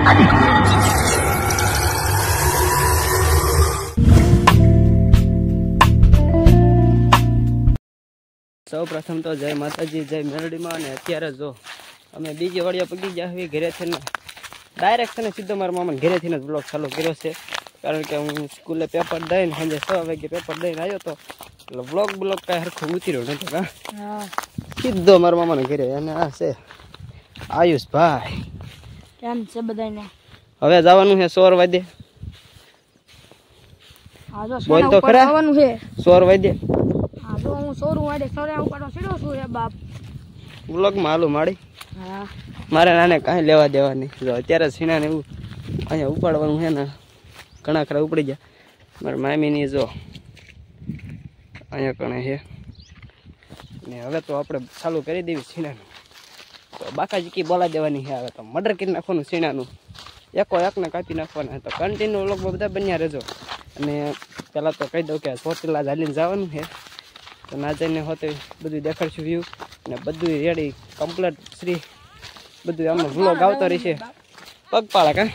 સૌ પ્રથમ તો જય માતાજી, જય મેલડીમાં. અને અત્યારે જો અમે બીજી વાડિયા પગી ગયા ઘરેથી ને ડાયરેક્ટ છે ને સીધો મારા મામાને ઘરેથી જ બ્લોગ ચાલુ કર્યો છે. કારણ કે હું સ્કૂલે પેપર દઈને સાંજે 6 વાગે પેપર દઈને આવ્યો તો એટલે બ્લોગ કાંઈ સરખો ઉતર્યો નતો. સીધો મારા મામાને ઘરે. અને આ છે આયુષભાઈ. કેમ છે બધાને? હવે જવાનું છે 100 વાગે. બોલ તો ખરા, જવાનું છે 100 વાગે. હા જો હું 100 વાગે સરે ઉપાડો સીડો છું રે બાપ. બ્લોગમાં હાલું માડી. હા મારે નાને કાંઈ લેવા દેવા નહીં. જો અત્યારે સીણાને એવું અહીંયા ઉપાડવાનું છે ને, ઘણા ખરા ઉપડી ગયા. મારા મામીની જો અહીંયા કણે છે ને. હવે તો આપણે ચાલુ કરી દેવી સીણાનું. તો બાકાજી બોલા દેવાની છે. હવે તો મર્ડર કરી નાખવાનું સીણાનું, એકો એકને કાપી નાખવાના. તો કન્ટિન્યુ લોકો બધા બન્યા રહેજો. અને પહેલાં તો કહી દઉં કે ચોટીલા ચાલીને જવાનું છે. તો ના જઈને હોતે બધું દેખાડશું વ્યૂ ને બધું રેડી કમ્પ્લીટ શ્રી બધું આમાં વ્લોગ આવતો રહેશે. પગપાળા કા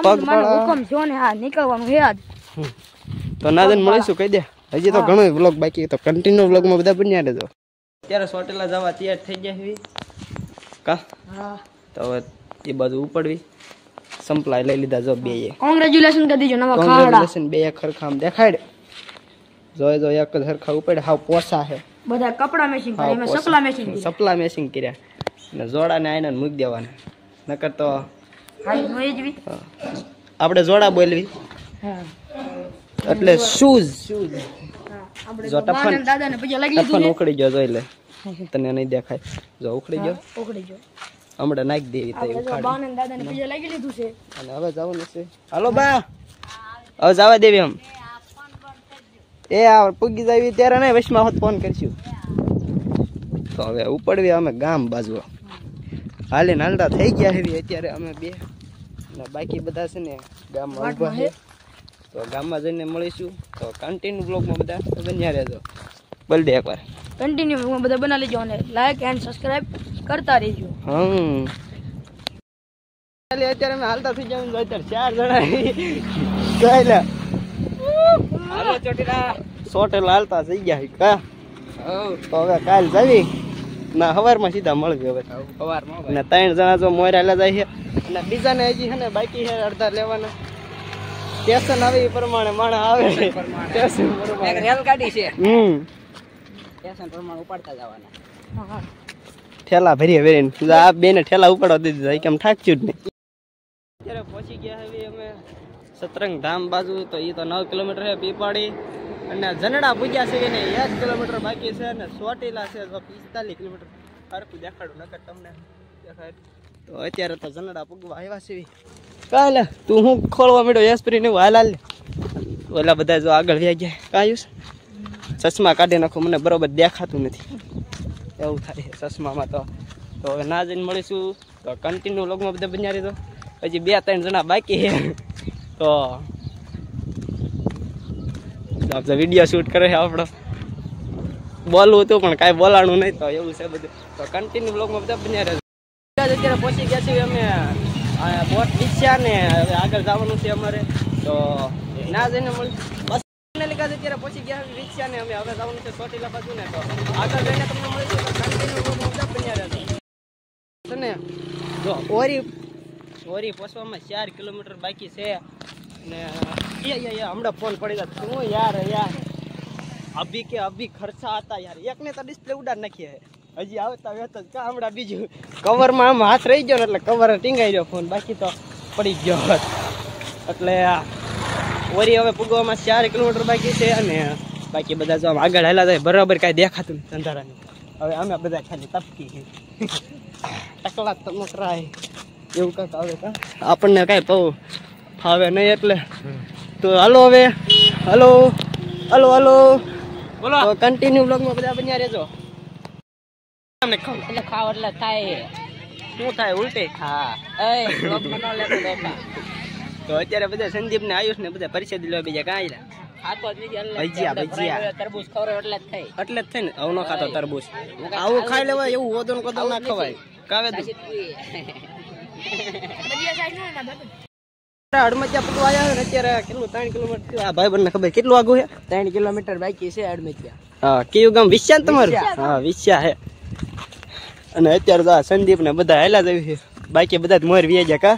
પગપાળા હુકમ જો ને આ નીકળવાનું છે આજ. તો ના જઈને મળીશું કહી દે. હજી તો ઘણો વ્લોગ બાકી. તો કન્ટિન્યુ વ્લોગમાં બધા બન્યા રહેજો. અત્યારે ચોટીલા જવા તૈયાર થઈ ગયા છે કા. તો હવે એ બાજુ ઉપડવી સંપલાય લઈ લીધા. જો બે કોંગ્રેચ્યુલેશન કરી દીજો નવા ખાડા. કોંગ્રેચ્યુલેશન બે ખરખામ દેખાડ. જો એક જ હરખા ઉપડે. હાવ પોસા છે બધા. કપડા મેચિંગ કરી, અમે સપલા મેચિંગ કરી. સપલા મેચિંગ કર્યા ને જોડાને આઈને મૂકી દેવાના. નકર તો આપણે જોડા બોલવી. એટલે શૂઝ જો ટફન દાદાને પૈસા લાગી લીધું ટફન ઉખડી ગયો. જોઈ લે, તને નહીં દેખાય. જો ઉખડી ગયો. હમણાં નાખી દેવી તો ઉખાડી. બાને દાદાને પૈસા લાગી લીધું છે. અને હવે જવાનું છે. હાલો બા, હવે જવા દેવી. એમ એ આ પૂગી જાવી ત્યારે નહીં, વચમાં હોત ફોન કરશું. તો હવે ઉપડવી અમે ગામ બાજુ. હાલીને હાલતા થઈ ગયા છે અત્યારે અમે બે. અને બાકી બધા છે ને ગામમાં ઊભા છે. તો ગામમાં જઈને મળીશું. તો કન્ટિન્યુ બ્લોગમાં બધા બન્યા રહેજો. બોલ દે એકવાર. કન્ટિન્યુ બ્લોગમાં બધા બના લેજો અને લાઈક એન્ડ સબસ્ક્રાઇબ કરતા રહેજો. અત્યારે અમે હાલતા થઈ જવાનું. અત્યારે 4 જણા હાલો ચોટીલા હાલતા થઈ ગયા કા. તો હવે કાલ જાવી ના સવારમાં સીધા મળવી. હવે ને 3 જણા જો મોયરા જાય છે. અને બીજાને હજી છે ને બાકી છે અડધા લેવાના. સ્ટેશન આવે એ પ્રમાણે માણસ આવે. સ્ટેશન પ્રમાણે રેલગાડી છે. સ્ટેશન પ્રમાણે ઉપાડતા જવાના. ઠેલા ભરીને આ બેને ઠેલા ઉપાડવા દીધી. કેમ થાકશું જ નહીં. અત્યારે પહોંચી ગયા હવે અમે સતરંગ ધામ બાજુ. તો એ તો 9 કિલોમીટર છે પીપાડી. અને જનડા પૂજ્યા છે ને 1 કિલોમીટર બાકી છે. અને ચોટીલા છે તો 45 કિલોમીટર. હરખું દેખાડું નકર તમને દેખાય. તો અત્યારે તો જનડા પૂગવા આવ્યા છે. કાલે તું હું ખોલવા માંડ્યો એસ્પ્રી ને હાલ હાલ. ઓલા બધા જો આગળ વ્યા ગયા. કાયુસ ચશ્મા કાઢી નાખું, મને બરોબર દેખાતું નથી. એવું થાય ચશ્મામાં. તો હવે ના જઈને મળીશું. તો કન્ટિન્યુ લોગમાં બધા બન્યા રહી. તો હજી 2-3 જણા બાકી છે. તો આપણે વિડીયો શૂટ કરે છે. આપણો બોલવું હતું પણ કાંઈ બોલાણું નહીં. તો એવું છે બધું. તો કન્ટિન્યુ બ્લોગમાં બધા બન્યા રહે. અત્યારે પહોંચી ગયા છીએ અમે બોટ વિછ્યા ને. હવે આગળ જવાનું છે અમારે. તો ના જઈને મળી બસ લીધા. અત્યારે પહોંચી ગયા વિછ્યા ને અમે. હવે જવાનું છે ચોટીલા બાજુ ને. તો આગળ જઈને તમને મળીશું. તો કન્ટિન્યુ બ્લોગમાં બધા બન્યા રહે ને. જો ઓરી પહોંચવામાં 4 કિલોમીટર બાકી છે. ને હમણાં ફોન પડી જાય. શું યાર અભી ખર્ચા હતા યાર. એકને તો ડિસ્પ્લે ઉડાડ નાખીએ. હજી આવતા વેત જ કા હમણાં બીજું કવરમાં આમ હાથ રહી ગયો ને એટલે કવર ટીંગાઈ ગયો ફોન. બાકી તો પડી ગયો હોત. એટલે ઓરી હવે પૂગવામાં 4 કિલોમીટર બાકી છે. અને બાકી બધા જો આમ આગળ હાલા જાય બરાબર કાંઈ દેખાતું નથી અંધારાનું. હવે અમે બધા ખાલી તપકી ટકલા તમકરાય એવું કાંઈક આવે કા. આપણને કાંઈ પવ ફાવે નહીં એટલે. તો હાલો હવે હલો બોલો. તો કન્ટિન્યુ બ્લોગમાં બધા બન્યા રહેજો. એટલે ખાવ એટલે થાય શું થાય ઉલટી. તો અત્યારે બધા સંદીપ ને આયુષ ને બધા પરિચય દિલવા બીજા કાંઈ ભજીયા તરબૂચ ખવડાવે એટલે જ થાય ને. આવું ન ખાતો તરબૂચ. આવું ખાઈ લેવાય. એવું ઓદન કોદન ના ખવાય. કાવે હડમતિયા પગવા આવ્યા ને અત્યારે કેટલું 3 કિલોમીટર આ ભાઈ બંને ખબર કેટલું આગું છે 3 કિલોમીટર બાકી છે હડમતિયા. હા કયું ગામ વિશ્યા તમારું? હા વિશ્યા હે. અને અત્યારે તો સંદીપ ને બધા હેલા જ છે બાકી બધા મોર વી ગયા કા.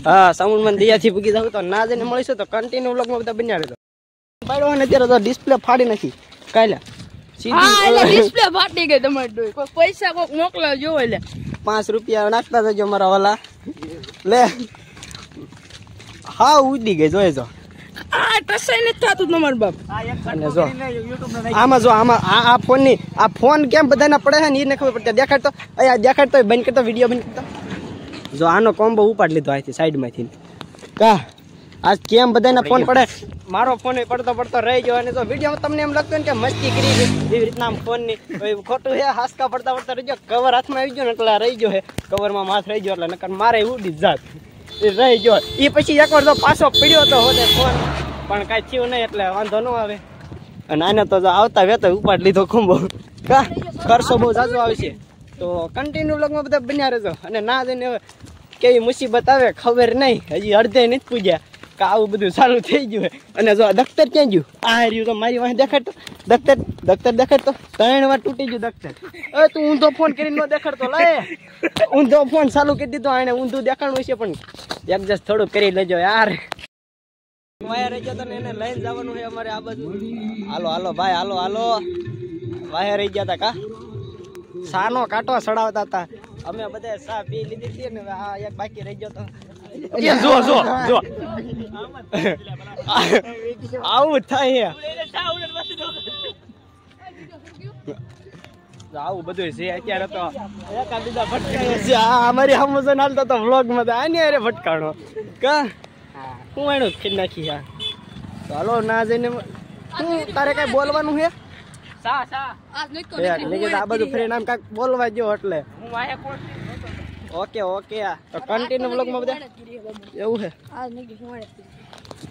હા સાઉન્ડ માં દિયાથી પૂગી જાવ તો ના જઈને મળીશું તો કન્ટિન્યુ વ્લોગ માં બધા બન્યા રહેજો. પાડવા ને અત્યારે તો ડિસ્પ્લે ફાડી નાખી કાલે ડિસ્પ્લે ફાટી ગઈ તમારી ડોઈ. કોઈ પૈસા કોક મોકલાવજો એટલે 5 રૂપિયા નાખતા જજો મારા વાલા લે. હા ઉડી ગઈ જોઈ જો આ ટસાઈ નથી થતું તમાર બાપ. અને જો આમાં જો આમાં આ ફોન ની આ ફોન કેમ બધાના પડે છે ને એને ખબર પડતી. દેખાડતો અહીંયા દેખાડતો બંધ કરતો વિડીયો બંધ કરતો. જો આનો કોમ્બો ઉપાડ લીધો અહીંથી સાઈડ માંથી કા આજ કેમ બધાના ફોન પડે. મારો ફોન પડતો રહી ગયો. અને જો વિડીયો તમને એમ લાગતું ને કે મસ્તી કરી એવી રીતના ફોન ની ખોટું છે. હાસકા પડતા રહી ગયો. કવર હાથમાં આવી ગયો ને એટલે રહી ગયો છે. કવરમાં માથ રહી ગયો એટલે નકર મારે ઉડી જાત રહી ગયો. એ પછી એકવાર તો પાછો પીડ્યો તો હોતે ફોન પણ કાંઈ થયું નહીં એટલે વાંધો ન આવે. અને આને તો આવતા વેતો ઉપાડ લીધો ખુંબો કા ખર્ચો બહુ જાજો આવશે. તો કન્ટિન્યુ વ્લોગમાં બધા બન્યા રહેજો. અને ના જઈને કેવી મુસીબત આવે ખબર નહીં. હજી અડધે નથી પૂજ્યા કે આવું બધું ચાલુ થઈ ગયું. અને જો દફતર ક્યાં ગયું? આ રહ્યું તો મારી વાંહે દેખાડતો દફતર દેખાડતો 3 વાર તૂટી ગયું દફતર. તું ઊંધો ફોન કરીને ન દેખાડતો લાય. ઊંધો ફોન ચાલુ કરી દીધો. આને ઊંધું દેખાડવું છે પણ એડજસ્ટ થોડું કરી લેજો યાર. વાયા રહી ગયા ને એને લઈને જવાનું છે અમારે આ બાજુ. હાલો ભાઈ હાલો વાયા રહી ગયા હતા કા સાનો કાંટો સડાવતા હતા. અમે બધા સા પી લીધી હતી ને આ એક બાકી રહી ગયો તો જો આવું થાય આવું બધું છે અત્યારે તો એકાદીદા ભટકાયો છે. અમારી હમોસન હાલતો તો વ્લોગ માં આની અરે ભટકાણો કા હું એનું ખીર નાખી યાર. ચાલો ના જઈને તારે કઈ બોલવાનું છે? આ બધું ફ્રેન્ડ આમ કાંઈક બોલવા જો એટલે ઓકે તો કન્ટિન્યુ વ્લોગમાં બધા એવું છે.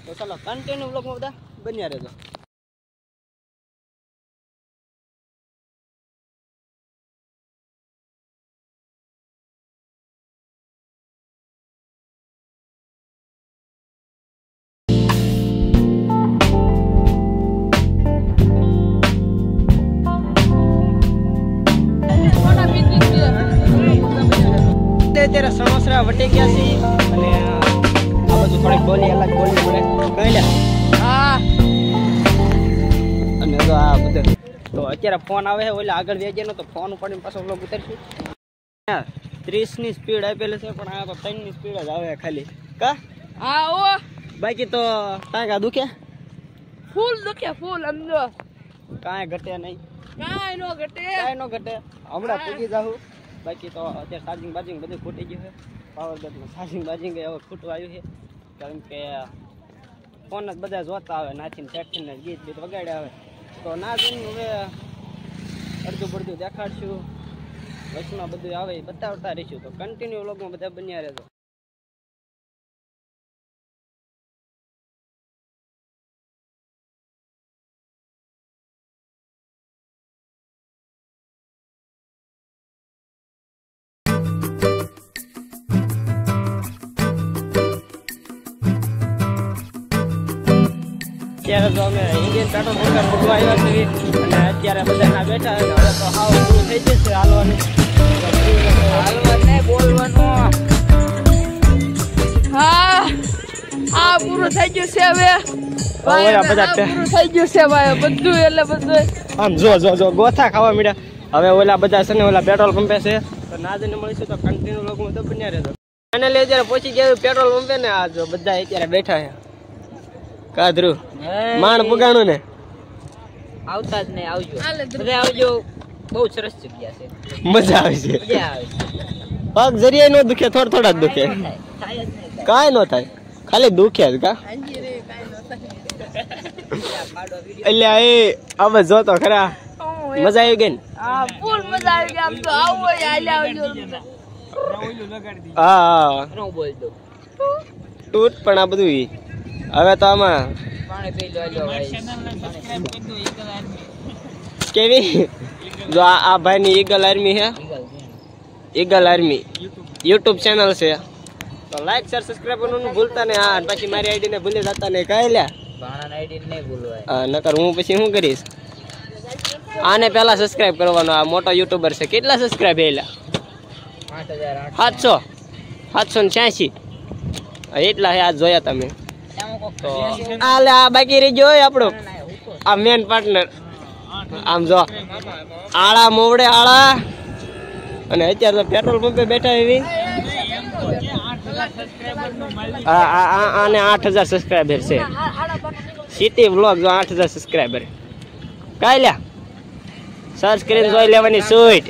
તો ચાલો કન્ટિન્યુ વ્લોગમાં બધા બન્યા રહેજો. અત્યારે સમોસરા વટી ગયા છે અને આ બધું થોડીક બોલી અલગ બોલી પડે કઈ લે. અને જો આ બધું તો અત્યારે ફોન આવે છે ઓલા આગળ વેજે તો ફોન ઉપાડીને પાછો વ્લોગ ઉતારશું. 30 ની સ્પીડ આપેલી છે પણ આ તો 3 ની સ્પીડ જ આવે ખાલી કા. બાકી તો કાંઈ દુખે ફૂલ સમજો કાંઈ ઘટે નહીં. કાંઈ નો ઘટે હમણાં પૂગી જાઉં. બાકી તો અત્યારે ચાર્જિંગ બાજિંગ બધું ખૂટી ગયું છે. પાવર બેંકનું ચાર્જિંગ બાજિંગ હવે ખૂટવું આવ્યું છે કારણ કે ફોન જ બધા જોતા આવે નાચીને ફેક્ટરીને ગીત વગાડ્યા આવે તો ના જઈને હવે અડધું પડધું દેખાડશું. વચમાં બધું આવે એ બતાવતા રહીશું. તો કન્ટિન્યુ વ્લોગમાં બધા બન્યા રહેજો. અત્યારે તો અમે ઇન્ડિયન પેટ્રોલ પંપ ભગવા આવ્યા છીએ અને અત્યારે બધાના બેઠા હવે તો હાવ પૂરું થઈ જશે હાલવાનું બોલવાનું. હા પૂરું થઈ ગયું છે હવે પૂરું થઈ ગયું છે ભાઈ બધું એટલે બધું આમ જો ગોથા ખાવા મળ્યા. હવે ઓલા બધા છે ને ઓલા પેટ્રોલ પંપે છે તો ના જઈને મળીશું તો કન્ટિન્યુ લોકો તો બન્યા રહેજો. અને અત્યારે પહોંચી ગયા પેટ્રોલ પંપે ને આ જો બધા અત્યારે બેઠા છે કાધરું માણ પુગાણું ને આવતા જ નહીં આવજો બહુ સરસ જગ્યા છે મજા આવે છે. પગ જરીએ નો દુખે થોડા જ દુખે કાંઈ નો થાય ખાલી દુખે જ કા. એટલે એ હવે જોતો ખરા મજા આવી ગઈ ને. ફૂલ મજા આવી ગઈ. આમ તો આવો આવજો. હા તૂટ પણ આ બધું હવે તો આમાં કેવી જો આ ભાઈની ઈગલ આર્મી હે, ઈગલ આર્મી યુટ્યુબ ચેનલ છે, તો લાઈક શેર સબસ્ક્રાઇબ કરવાનું ભૂલતા નહીં. હા પછી મારી આઈડી ને ભૂલી જતા નહીં. કઈ લ્યા નકર હું પછી શું કરીશ. આને પેલા સબસ્ક્રાઇબ કરવાનો. આ મોટો યુટ્યુબર છે. કેટલા સબસ્ક્રાઇબ એલા? 786 એટલા હે. આજ જોયા તમે. આ લે આ બાકી રહી ગયો આપણો આ મેન પાર્ટનર. આમ જો આળા મોવડે આળા, અને અત્યારે તો પેટ્રોલ પંપે બેઠા એવી. આને 8000 સબસ્ક્રાઇબર છે. સિટી વ્લોગ જો 8000 સબસ્ક્રાઇબર. કાઈ લ્યા સર્ચ કરીને જોઈ લેવાની સ્વીટ.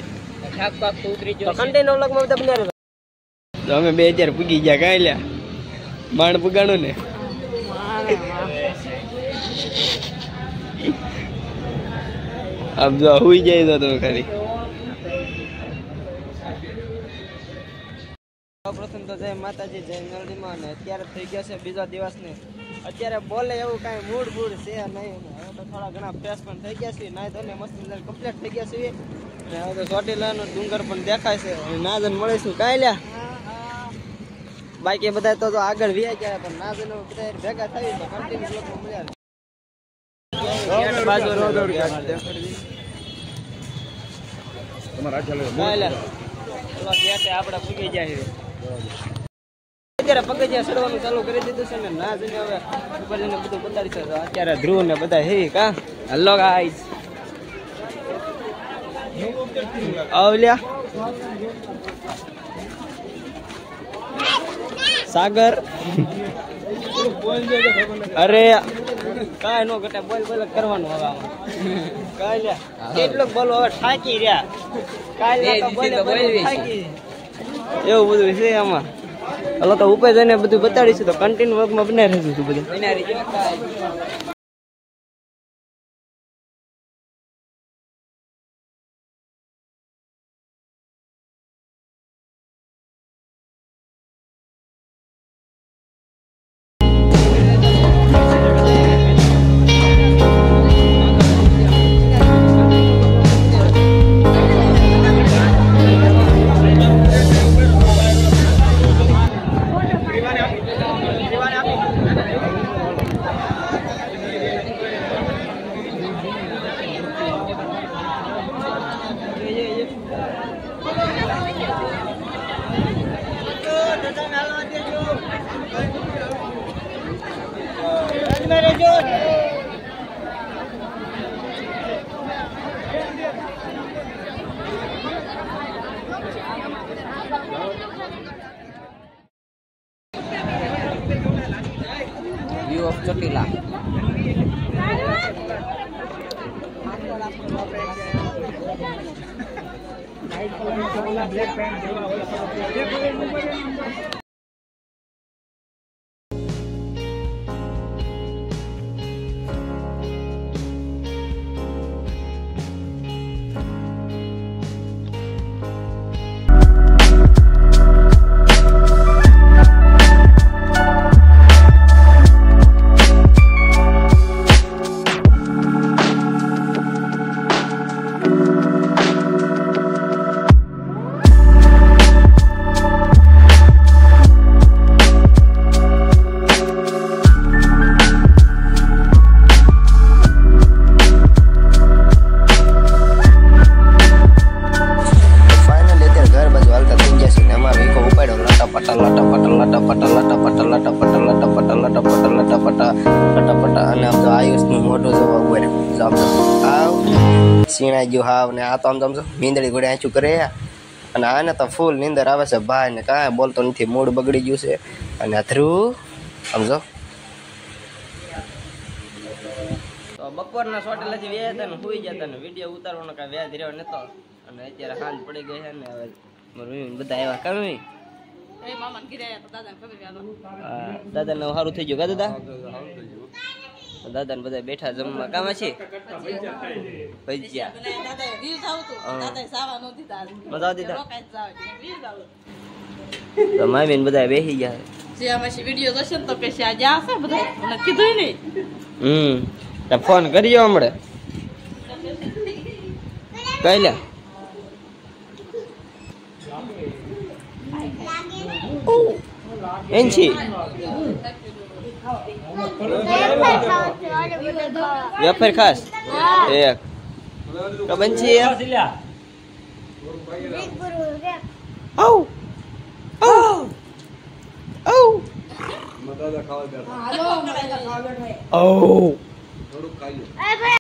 તો કન્ટેન્ટ વ્લોગમાં બધા બને રહે. તો અમે 2000 પૂગી ગયા. કાઈ લ્યા બાણ પુગાણું ને. આમ જો હુઈ જાય તો તમે ખાલી. પ્રથમ તો જય માતાજી, જય મેલડીમાં. અને અત્યારે થઈ ગયા છે બીજા દિવસ ને. અત્યારે બોલે એવું કાંઈ મૂડ છે નહીં. હવે તો થોડા ઘણા ફ્રેશ પણ થઈ ગયા છે. ના તો મસ્ત કમ્પ્લીટ થઈ ગયા છે. હવે તો ચોટીલાનો ડુંગર પણ દેખાય છે. ના જન મળીશું. કાંઈ લ્યા બાકી બધા તો આગળ વ્યા ગયા, પણ ના જન બધા ભેગા થઈ તો કન્ટિન્યુ લોકો મળ્યા. બાજુ રોડ આપણે પૂગી જાય. અત્યારે પગથિયા ચડવાનું ચાલુ કરી દીધું છે ને. ના જઈને હવે ઉપર જઈને બધું બતાડી છે. અત્યારે ધ્રુવ ને બધા હે કા. હેલો ગાઈસ, આવલ્યા સાગર. અરે કાંઈ નો ઘટે. બોલ કરવાનું હવે આમાં. કાંઈ લ્યા કેટલું બોલો હવે ઠાકી રહ્યા. એવું બધું છે આમાં. હલો તો ઉપર જઈને બધું બતાડીશું. તો કન્ટિન્યુ વર્કમાં બનાવી રહ્યું છું બધું. View of Chotila. સીણા જો હાવ ને આ તો આમ સમજો નીંદડી ઘોડે આંચું કરે. અને આને તો ફૂલ નીંદર આવે છે ભાઈ ને. કાંઈ બોલતો નથી, મૂડ બગડી ગયું છે. અને ધ્રુવ સમજો તો બપોરના ચોટેલાથી વ્યા હતા ને સુઈ ગયા હતા ને વિડીયો ઉતારવાનો કાંઈ વ્યાજ રહ્યો નતો. અને અત્યારે સાંજ પડી ગઈ છે ને. હવે બધા આવ્યા કમી દાદા ને સારું થઈ ગયું કા દાદા? દાદા ને બધા બેઠા જમવા. કામ છે ભજીયા તો મામી ને બધા બેસી ગયા. ફોન કર્યો હમણાં કઈ લે એનછી વેફર ખાસ એક કબંચી આવ આવ આવ આવ